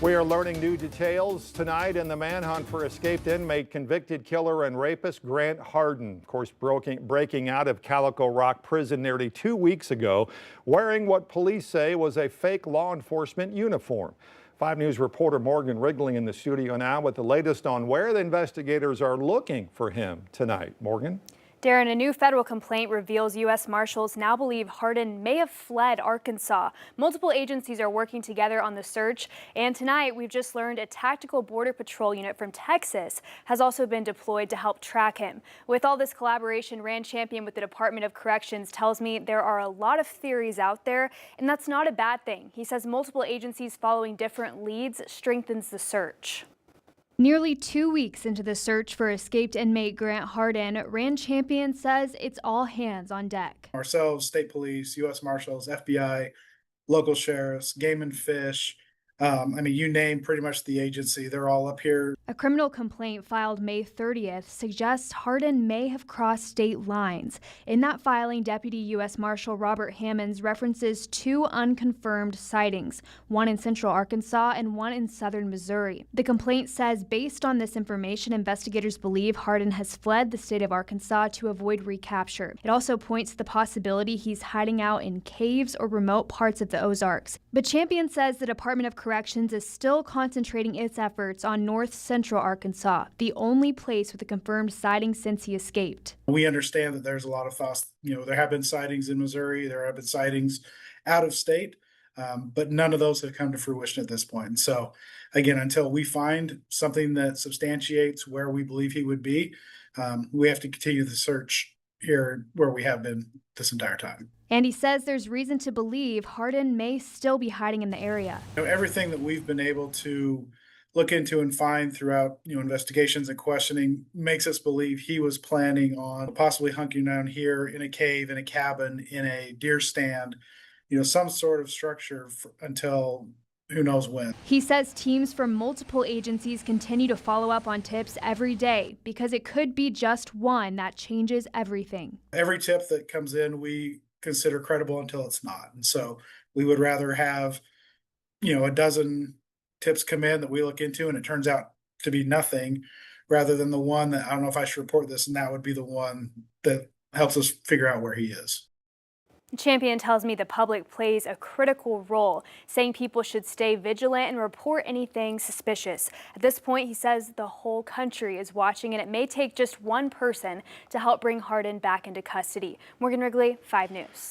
We are learning new details tonight in the manhunt for escaped inmate, convicted killer and rapist Grant Hardin. Of course, breaking out of Calico Rock Prison nearly 2 weeks ago, wearing what police say was a fake law enforcement uniform. 5 News reporter Morgan Wrigley in the studio now with the latest on where the investigators are looking for him tonight. Morgan? Darren, a new federal complaint reveals U.S. Marshals now believe Hardin may have fled Arkansas. Multiple agencies are working together on the search, and tonight we've just learned a tactical border patrol unit from Texas has also been deployed to help track him. With all this collaboration, Rand Champion with the Department of Corrections tells me there are a lot of theories out there, and that's not a bad thing. He says multiple agencies following different leads strengthens the search. Nearly 2 weeks into the search for escaped inmate Grant Hardin, Rand Champion says it's all hands on deck. Ourselves, state police, U.S. Marshals, FBI, local sheriffs, game and fish. You name pretty much the agency. They're all up here. A criminal complaint filed May 30th suggests Hardin may have crossed state lines. In that filing, Deputy U.S. Marshal Robert Hammonds references 2 unconfirmed sightings, one in central Arkansas and one in southern Missouri. The complaint says based on this information, investigators believe Hardin has fled the state of Arkansas to avoid recapture. It also points to the possibility he's hiding out in caves or remote parts of the Ozarks. But Champion says the Department of Corrections is still concentrating its efforts on north central Arkansas, the only place with a confirmed sighting since he escaped. We understand that there's a lot of thoughts. There have been sightings in Missouri, there have been sightings out of state, but none of those have come to fruition at this point. And so, again, until we find something that substantiates where we believe he would be, we have to continue the search here where we have been this entire time. And he says there's reason to believe Hardin may still be hiding in the area. Everything that we've been able to look into and find throughout investigations and questioning makes us believe he was planning on possibly hunking down here in a cave, in a cabin, in a deer stand, some sort of structure until who knows when. He says teams from multiple agencies continue to follow up on tips every day because it could be just one that changes everything. Every tip that comes in, we consider credible until it's not. And so we would rather have, a dozen tips come in that we look into and it turns out to be nothing, rather than the one that I don't know if I should report this, and that would be the one that helps us figure out where he is. Champion tells me the public plays a critical role, saying people should stay vigilant and report anything suspicious. At this point, he says the whole country is watching, and it may take just one person to help bring Hardin back into custody. Morgan Wrigley, 5 News.